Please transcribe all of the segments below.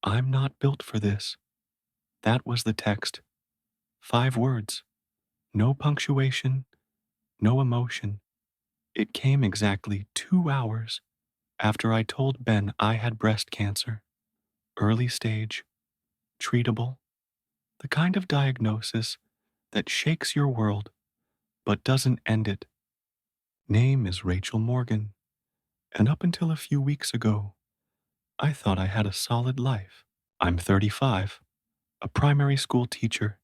I'm not built for this. That was the text. 5 words. No punctuation, no emotion. It came exactly 2 hours after I told Ben I had breast cancer. Early stage, treatable, the kind of diagnosis that shakes your world but doesn't end it. Name is Rachel Morgan, and up until a few weeks ago, I thought I had a solid life. I'm 35, a primary school teacher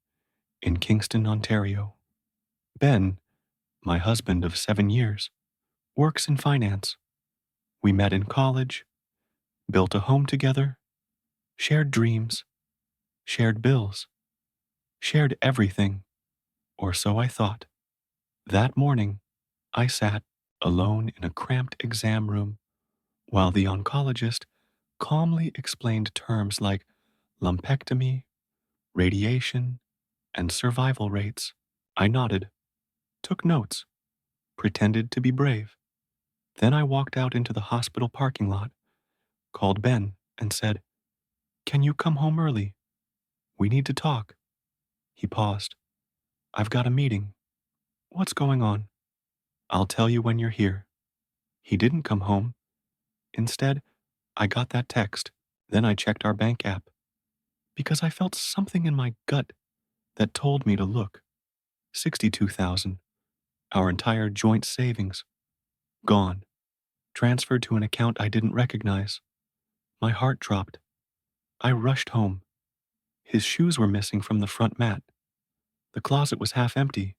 in Kingston, Ontario. Ben, my husband of 7 years, works in finance. We met in college, built a home together, shared dreams, shared bills, shared everything, or so I thought. That morning, I sat alone in a cramped exam room while the oncologist calmly explained terms like lumpectomy, radiation, and survival rates. I nodded, took notes, pretended to be brave. Then I walked out into the hospital parking lot, called Ben, and said, "Can you come home early? We need to talk." He paused. "I've got a meeting." "What's going on?" "I'll tell you when you're here." He didn't come home. Instead, I got that text. Then I checked our bank app because I felt something in my gut that told me to look. 62,000, our entire joint savings, gone, transferred to an account I didn't recognize. My heart dropped. I rushed home. His shoes were missing from the front mat. The closet was half empty.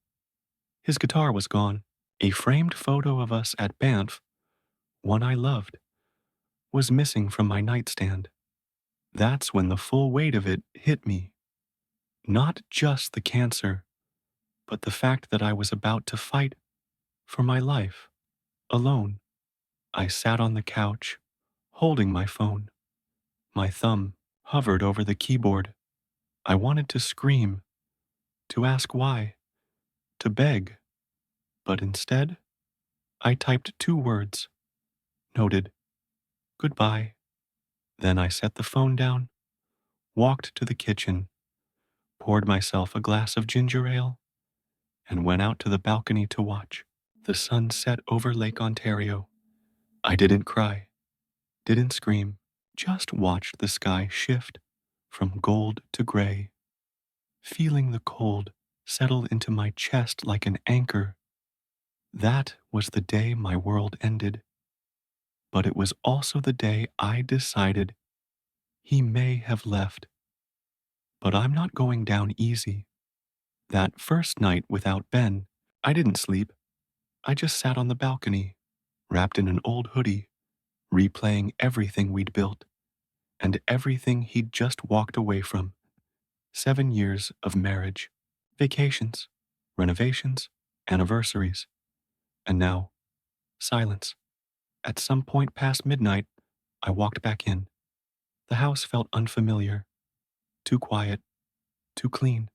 His guitar was gone. A framed photo of us at Banff, one I loved, was missing from my nightstand. That's when the full weight of it hit me. Not just the cancer, but the fact that I was about to fight for my life, alone. I sat on the couch, holding my phone. My thumb hovered over the keyboard. I wanted to scream, to ask why, to beg, but instead, I typed 2 words, noted, "Goodbye." Then I set the phone down, walked to the kitchen, poured myself a glass of ginger ale, and went out to the balcony to watch the sun set over Lake Ontario. I didn't cry, didn't scream, just watched the sky shift from gold to gray, feeling the cold settle into my chest like an anchor. That was the day my world ended. But it was also the day I decided he may have left. But I'm not going down easy. That first night without Ben, I didn't sleep. I just sat on the balcony, wrapped in an old hoodie, replaying everything we'd built and everything he'd just walked away from. 7 years of marriage, vacations, renovations, anniversaries, and now, silence. At some point past midnight, I walked back in. The house felt unfamiliar, too quiet, too clean.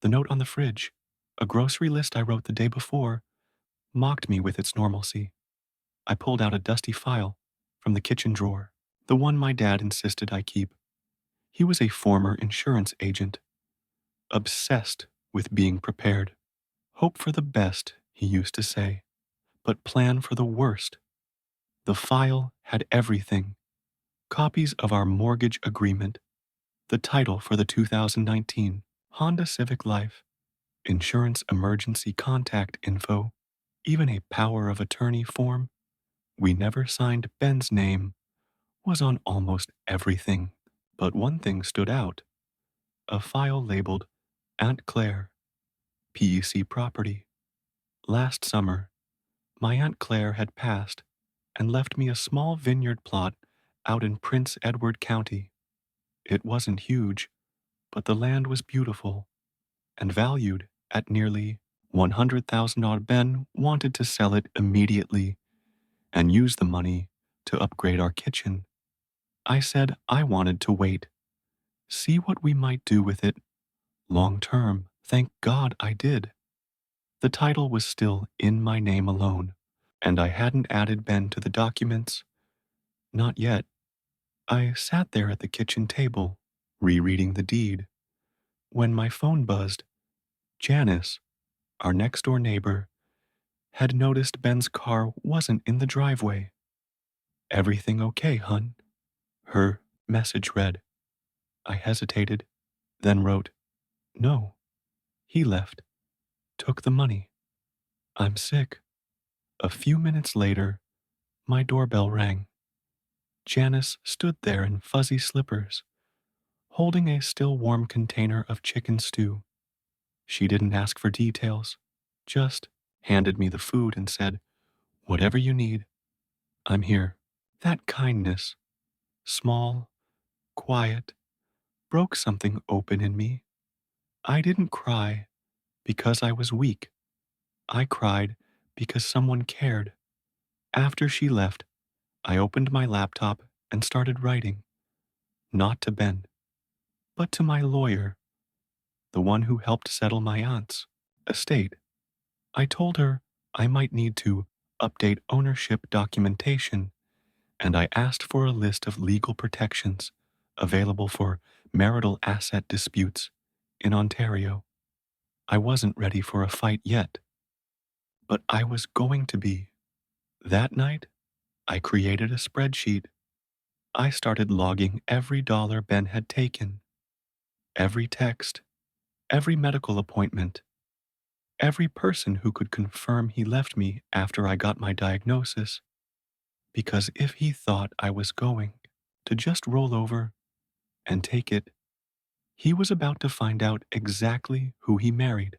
The note on the fridge, a grocery list I wrote the day before, mocked me with its normalcy. I pulled out a dusty file from the kitchen drawer, the one my dad insisted I keep. He was a former insurance agent, obsessed with being prepared. Hope for the best, he used to say, but plan for the worst. The file had everything: copies of our mortgage agreement, the title for the 2019 Honda Civic Life, insurance emergency contact info, even a power of attorney form. We never signed Ben's name, was on almost everything. But one thing stood out: a file labeled Aunt Claire, PEC property. Last summer, my Aunt Claire had passed and left me a small vineyard plot out in Prince Edward County. It wasn't huge, but the land was beautiful and valued at nearly 100,000 odd. Ben wanted to sell it immediately and use the money to upgrade our kitchen. I said I wanted to wait, see what we might do with it long term. Thank God I did. The title was still in my name alone, and I hadn't added Ben to the documents. Not yet. I sat there at the kitchen table, rereading the deed, when my phone buzzed. Janice, our next door neighbor, had noticed Ben's car wasn't in the driveway. "Everything okay, hun?" her message read. I hesitated, then wrote, "No, he left, took the money. I'm sick." A few minutes later, my doorbell rang. Janice stood there in fuzzy slippers, holding a still warm container of chicken stew. She didn't ask for details, just handed me the food and said, "Whatever you need, I'm here." That kindness, small, quiet, broke something open in me. I didn't cry because I was weak. I cried because someone cared. After she left, I opened my laptop and started writing, not to Ben, but to my lawyer, the one who helped settle my aunt's estate. I told her I might need to update ownership documentation, and I asked for a list of legal protections available for marital asset disputes in Ontario. I wasn't ready for a fight yet, but I was going to be. That night, I created a spreadsheet. I started logging every dollar Ben had taken, every text, every medical appointment, every person who could confirm he left me after I got my diagnosis, because if he thought I was going to just roll over and take it, he was about to find out exactly who he married.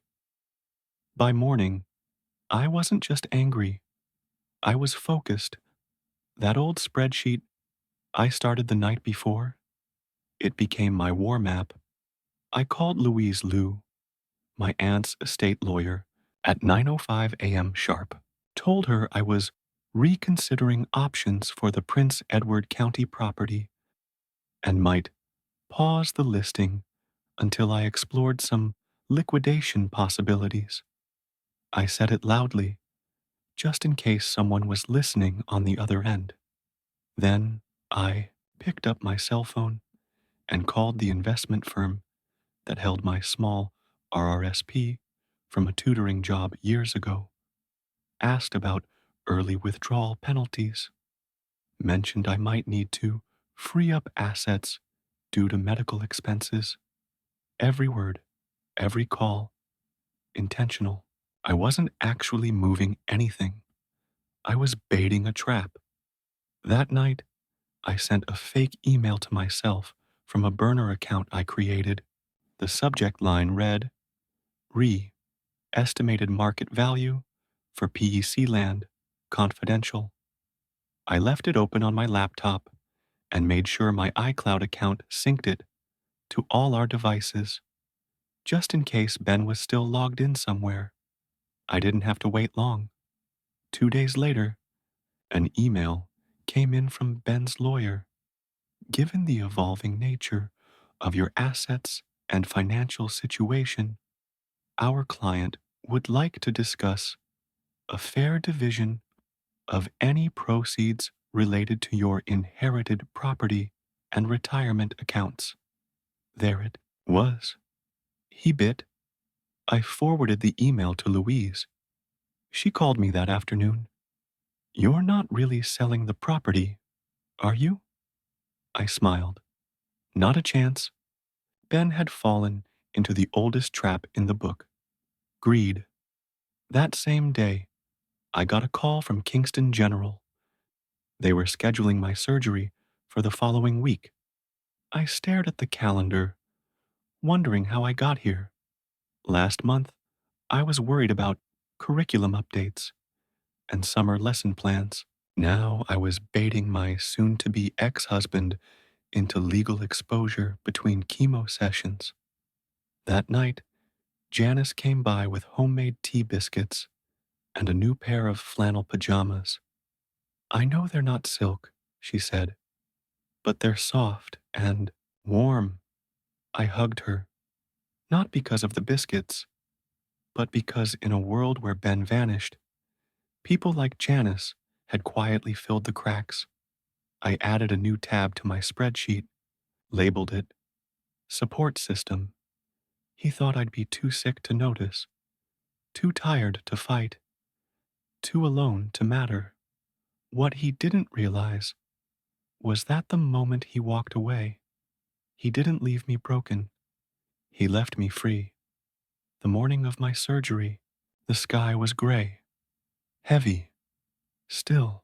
By morning, I wasn't just angry, I was focused. That old spreadsheet I started the night before, it became my war map. I called Louise Lou, my aunt's estate lawyer, at 9:05 a.m. sharp, told her I was reconsidering options for the Prince Edward County property and might pause the listing until I explored some liquidation possibilities. I said it loudly, just in case someone was listening on the other end. Then I picked up my cell phone and called the investment firm that held my small RRSP from a tutoring job years ago, asked about early withdrawal penalties, mentioned I might need to free up assets due to medical expenses. Every word, every call, intentional. I wasn't actually moving anything. I was baiting a trap. That night, I sent a fake email to myself from a burner account I created. The subject line read, estimated market value for PEC land, confidential. I left it open on my laptop and made sure my iCloud account synced it to all our devices, just in case Ben was still logged in somewhere. I didn't have to wait long. 2 days later, an email came in from Ben's lawyer. "Given the evolving nature of your assets and financial situation, our client would like to discuss a fair division of any proceeds related to your inherited property and retirement accounts." There it was. He bit. I forwarded the email to Louise. She called me that afternoon. "You're not really selling the property, are you?" I smiled. Not a chance. Ben had fallen into the oldest trap in the book, greed. That same day, I got a call from Kingston General. They were scheduling my surgery for the following week. I stared at the calendar, wondering how I got here. Last month, I was worried about curriculum updates and summer lesson plans. Now I was baiting my soon to be ex husband into legal exposure between chemo sessions. That night, Janice came by with homemade tea biscuits and a new pair of flannel pajamas. "I know they're not silk," she said, "but they're soft and warm." I hugged her, not because of the biscuits, but because in a world where Ben vanished, people like Janice had quietly filled the cracks. I added a new tab to my spreadsheet, labeled it Support System. He thought I'd be too sick to notice, too tired to fight, too alone to matter. What he didn't realize was that the moment he walked away, he didn't leave me broken. He left me free. The morning of my surgery, the sky was gray, heavy, still,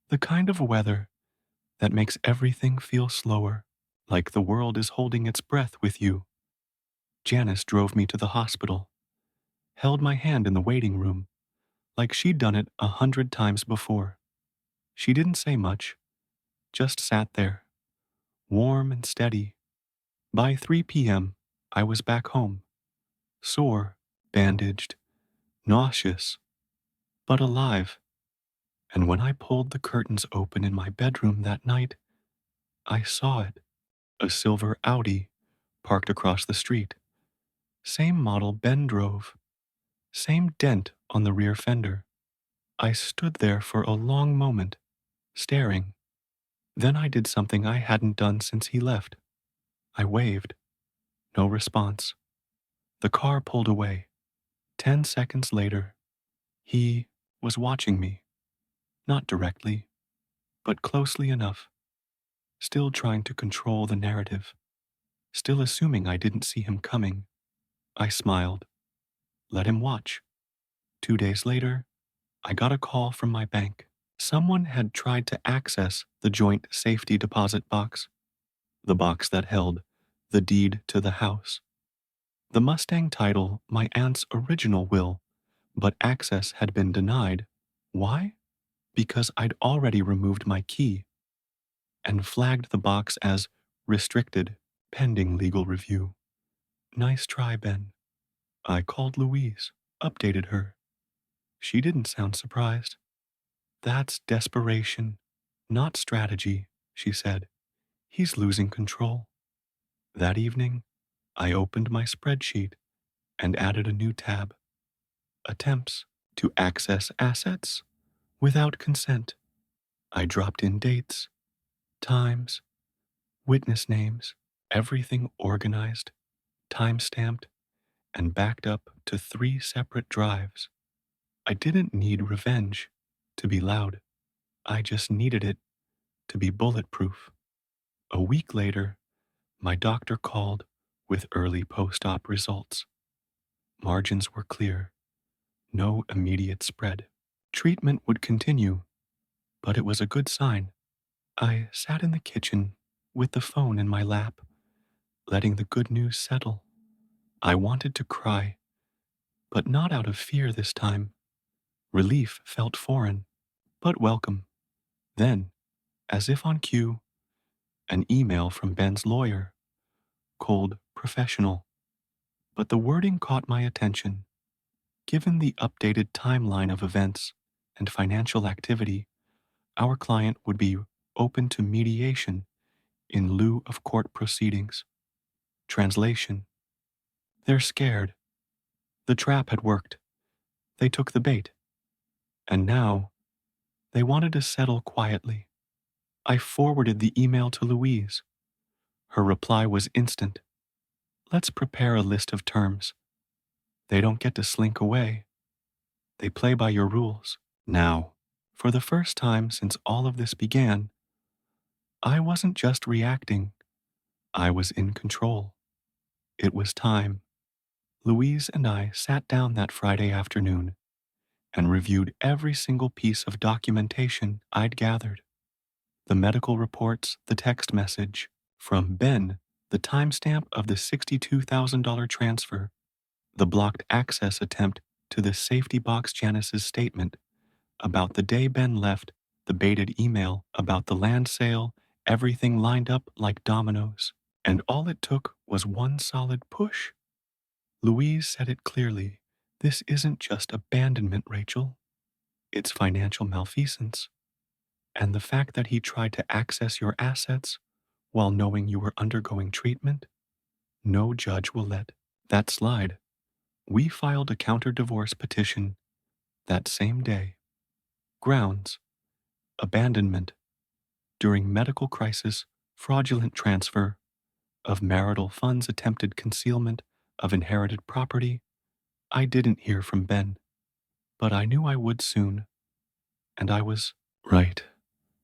the kind of weather that makes everything feel slower, like the world is holding its breath with you. Janice drove me to the hospital, held my hand in the waiting room, like she'd done it 100 times before. She didn't say much, just sat there, warm and steady. By 3 p.m., I was back home, sore, bandaged, nauseous, but alive. And when I pulled the curtains open in my bedroom that night, I saw it. A silver Audi parked across the street. Same model Ben drove. Same dent on the rear fender. I stood there for a long moment, staring. Then I did something I hadn't done since he left. I waved. No response. The car pulled away. 10 seconds later, he was watching me. Not directly, but closely enough. Still trying to control the narrative. Still assuming I didn't see him coming. I smiled. Let him watch. 2 days later, I got a call from my bank. Someone had tried to access the joint safety deposit box, the box that held the deed to the house. The Mustang title, my aunt's original will, but access had been denied. Why? Because I'd already removed my key and flagged the box as restricted, pending legal review. Nice try, Ben. I called Louise, updated her. She didn't sound surprised. That's desperation, not strategy, she said. He's losing control. That evening, I opened my spreadsheet and added a new tab. Attempts to access assets without consent. I dropped in dates, times, witness names, everything organized, time-stamped, and backed up to 3 separate drives. I didn't need revenge to be loud. I just needed it to be bulletproof. A week later, my doctor called with early post-op results. Margins were clear. No immediate spread. Treatment would continue, but it was a good sign. I sat in the kitchen with the phone in my lap, letting the good news settle. I wanted to cry, but not out of fear this time. Relief felt foreign, but welcome. Then, as if on cue, an email from Ben's lawyer, cold, professional. But the wording caught my attention. Given the updated timeline of events and financial activity, our client would be open to mediation in lieu of court proceedings. Translation: they're scared. The trap had worked. They took the bait. And now, they wanted to settle quietly. I forwarded the email to Louise. Her reply was instant. Let's prepare a list of terms. They don't get to slink away. They play by your rules. Now, for the first time since all of this began, I wasn't just reacting. I was in control. It was time. Louise and I sat down that Friday afternoon and reviewed every single piece of documentation I'd gathered. The medical reports, the text message from Ben, the timestamp of the $62,000 transfer, the blocked access attempt to the safety box, Janice's statement about the day Ben left, the baited email about the land sale, everything lined up like dominoes. And all it took was one solid push. Louise said it clearly. This isn't just abandonment, Rachel. It's financial malfeasance. And the fact that he tried to access your assets while knowing you were undergoing treatment, no judge will let that slide. We filed a counter-divorce petition that same day. Grounds: abandonment, during medical crisis, fraudulent transfer of marital funds, attempted concealment of inherited property. I didn't hear from Ben, but I knew I would soon, and I was right.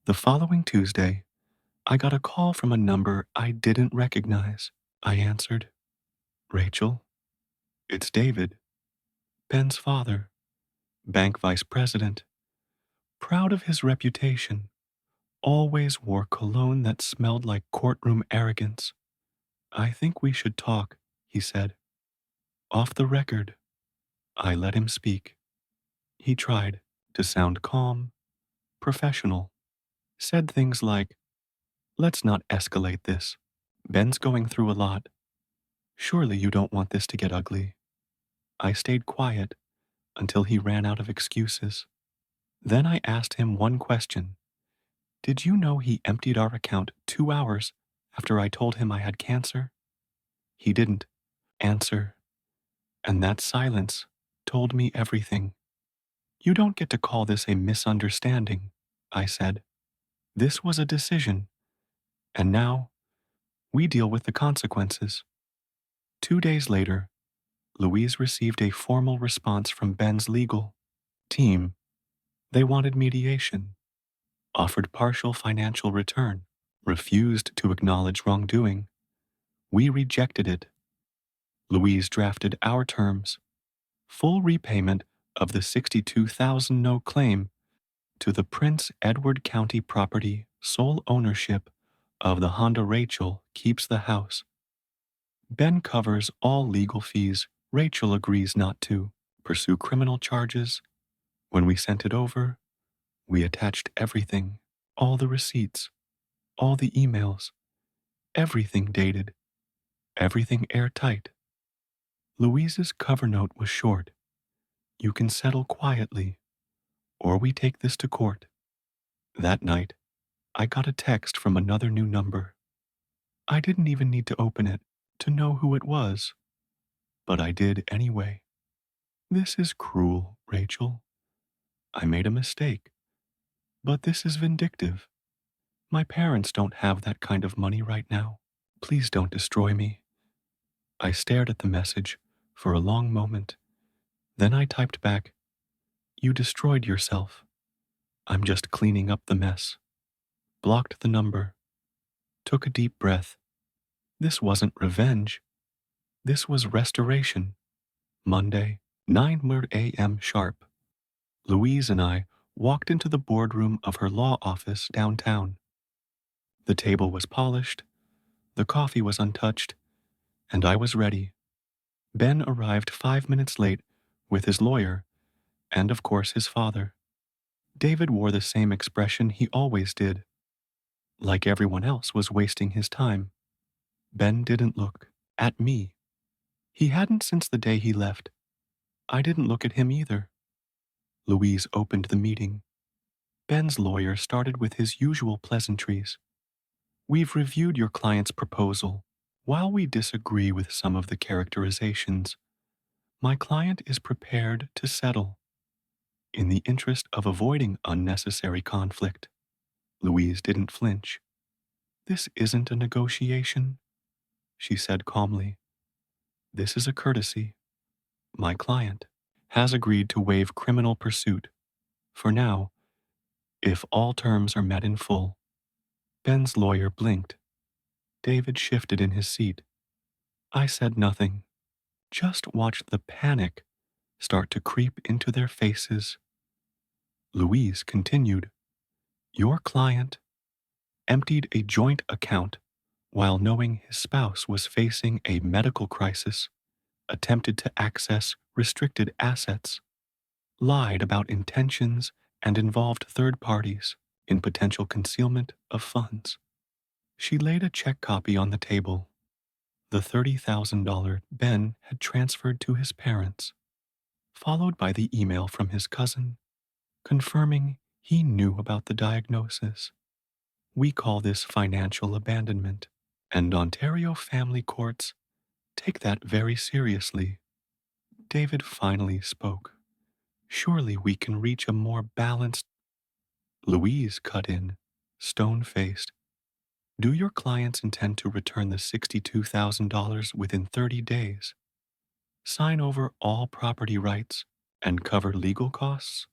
The following Tuesday, I got a call from a number I didn't recognize. I answered. Rachel, it's David, Ben's father, bank vice president. Proud of his reputation, always wore cologne that smelled like courtroom arrogance. I think we should talk, he said. Off the record. I let him speak. He tried to sound calm, professional, said things like, let's not escalate this. Ben's going through a lot. Surely you don't want this to get ugly. I stayed quiet until he ran out of excuses. Then I asked him one question. Did you know he emptied our account 2 hours after I told him I had cancer? He didn't answer, and that silence told me everything. You don't get to call this a misunderstanding, I said. This was a decision, and now we deal with the consequences. 2 days later, Louise received a formal response from Ben's legal team. They wanted mediation, offered partial financial return, refused to acknowledge wrongdoing. We rejected it. Louise drafted our terms, full repayment of the $62,000 no claim to the Prince Edward County property, sole ownership of the Honda. Rachel keeps the house. Ben covers all legal fees. Rachel agrees not to pursue criminal charges. When we sent it over, we attached everything, all the receipts, all the emails, everything dated, everything airtight. Louise's cover note was short. You can settle quietly, or we take this to court. That night, I got a text from another new number. I didn't even need to open it to know who it was, but I did anyway. This is cruel, Rachel. I made a mistake, but this is vindictive. My parents don't have that kind of money right now. Please don't destroy me. I stared at the message for a long moment. Then I typed back, you destroyed yourself. I'm just cleaning up the mess. Blocked the number. Took a deep breath. This wasn't revenge. This was restoration. Monday, 9 a.m. sharp. Louise and I walked into the boardroom of her law office downtown. The table was polished, the coffee was untouched, and I was ready. Ben arrived 5 minutes late with his lawyer and, of course, his father. David wore the same expression he always did, like everyone else was wasting his time. Ben didn't look at me. He hadn't since the day he left. I didn't look at him either. Louise opened the meeting. Ben's lawyer started with his usual pleasantries. We've reviewed your client's proposal. While we disagree with some of the characterizations, my client is prepared to settle. In the interest of avoiding unnecessary conflict, Louise didn't flinch. This isn't a negotiation, she said calmly. This is a courtesy. My client has agreed to waive criminal pursuit, for now, if all terms are met in full. Ben's lawyer blinked. David shifted in his seat. I said nothing, just watched the panic start to creep into their faces. Louise continued, your client emptied a joint account while knowing his spouse was facing a medical crisis, attempted to access restricted assets, lied about intentions, and involved third parties in potential concealment of funds. She laid a check copy on the table. The $30,000 Ben had transferred to his parents, followed by the email from his cousin, confirming he knew about the diagnosis. We call this financial abandonment, and Ontario family courts take that very seriously. David finally spoke. Surely we can reach a more balanced. Louise cut in. stone-faced. Do your clients intend to return the $62,000 within 30 days? Sign over all property rights and cover legal costs?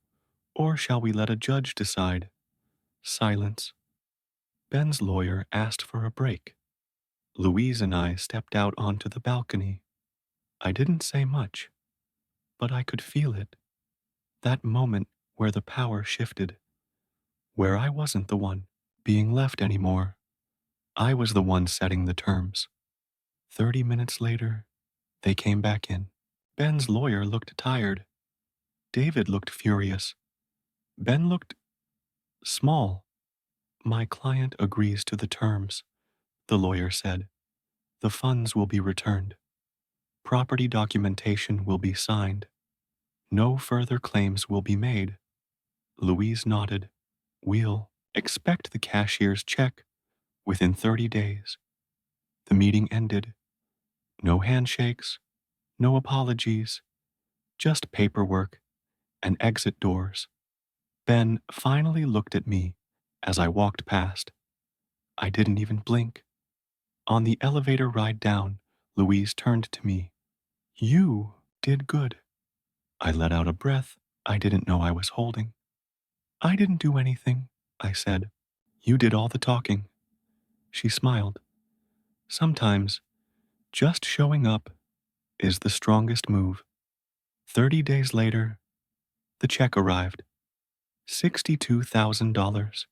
Or shall we let a judge decide? Silence. Ben's lawyer asked for a break. Louise and I stepped out onto the balcony. I didn't say much, but I could feel it. That moment where the power shifted, where I wasn't the one being left anymore. I was the one setting the terms. 30 minutes later, they came back in. Ben's lawyer looked tired. David looked furious. Ben looked small. My client agrees to the terms, the lawyer said. The funds will be returned. Property documentation will be signed. No further claims will be made. Louise nodded. We'll expect the cashier's check within 30 days. The meeting ended. No handshakes, no apologies, just paperwork and exit doors. Ben finally looked at me as I walked past. I didn't even blink. On the elevator ride down, Louise turned to me. You did good. I let out a breath I didn't know I was holding. I didn't do anything, I said. You did all the talking. She smiled. Sometimes, just showing up is the strongest move. 30 days later, the check arrived. $62,000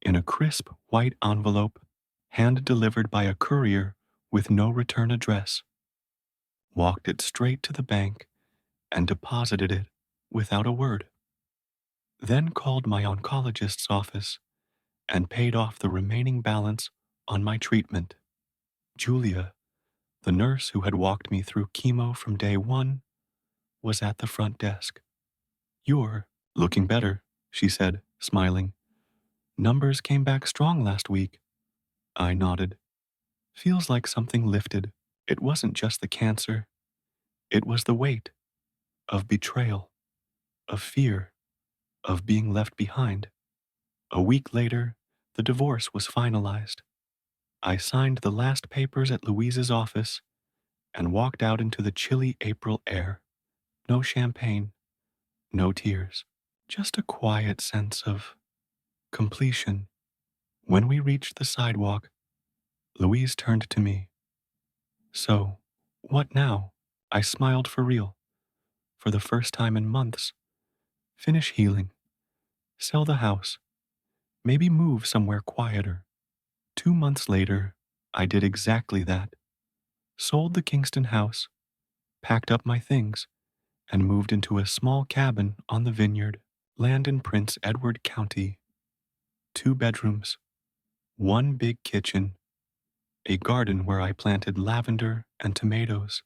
in a crisp white envelope, hand-delivered by a courier with no return address. Walked it straight to the bank and deposited it without a word. Then called my oncologist's office and paid off the remaining balance on my treatment. Julia, the nurse who had walked me through chemo from day one, was at the front desk. You're looking better, she said, smiling. Numbers came back strong last week. I nodded. Feels like something lifted. It wasn't just the cancer. It was the weight of betrayal, of fear, of being left behind. A week later, the divorce was finalized. I signed the last papers at Louise's office and walked out into the chilly April air. No champagne, no tears, just a quiet sense of completion. When we reached the sidewalk, Louise turned to me. So, what now? I smiled for real. For the first time in months. Finish healing. Sell the house. Maybe move somewhere quieter. 2 months later, I did exactly that. Sold the Kingston house, packed up my things, and moved into a small cabin on the vineyard, land in Prince Edward County. 2 bedrooms, 1 big kitchen, a garden where I planted lavender and tomatoes,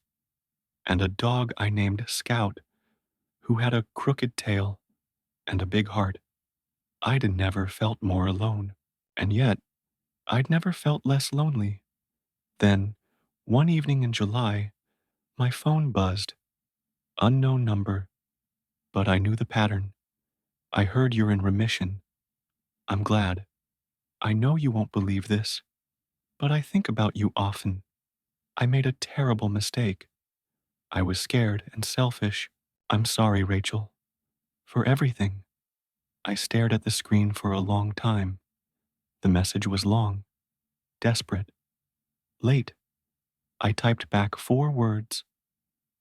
and a dog I named Scout, who had a crooked tail and a big heart. I'd never felt more alone, and yet I'd never felt less lonely. Then, one evening in July, my phone buzzed. Unknown number, but I knew the pattern. I heard you're in remission. I'm glad. I know you won't believe this, but I think about you often. I made a terrible mistake. I was scared and selfish. I'm sorry, Rachel. For everything. I stared at the screen for a long time. The message was long, desperate, late. I typed back 4 words.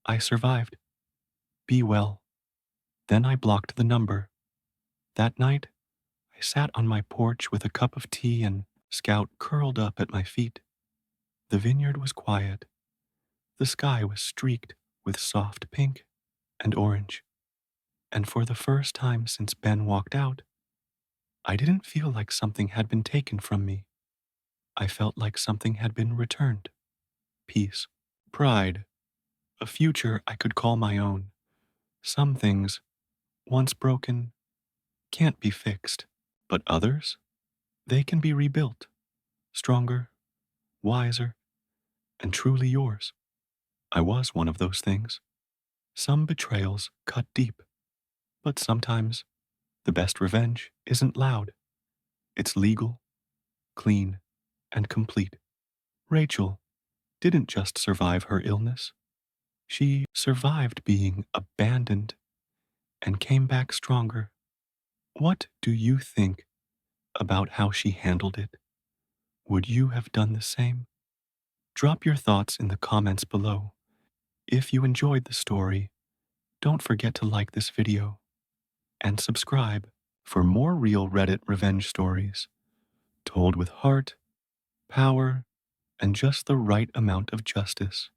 I survived. Be well. Then I blocked the number. That night, I sat on my porch with a cup of tea and Scout curled up at my feet. The vineyard was quiet. The sky was streaked with soft pink and orange. And for the first time since Ben walked out, I didn't feel like something had been taken from me. I felt like something had been returned. Peace, pride, a future I could call my own. Some things, once broken, can't be fixed, but others, they can be rebuilt, stronger, wiser, and truly yours. I was one of those things. Some betrayals cut deep, but sometimes the best revenge isn't loud. It's legal, clean, and complete. Rachel didn't just survive her illness, she survived being abandoned and came back stronger. What do you think about how she handled it? Would you have done the same? Drop your thoughts in the comments below. If you enjoyed the story, don't forget to like this video and subscribe for more real Reddit revenge stories told with heart, power, and just the right amount of justice.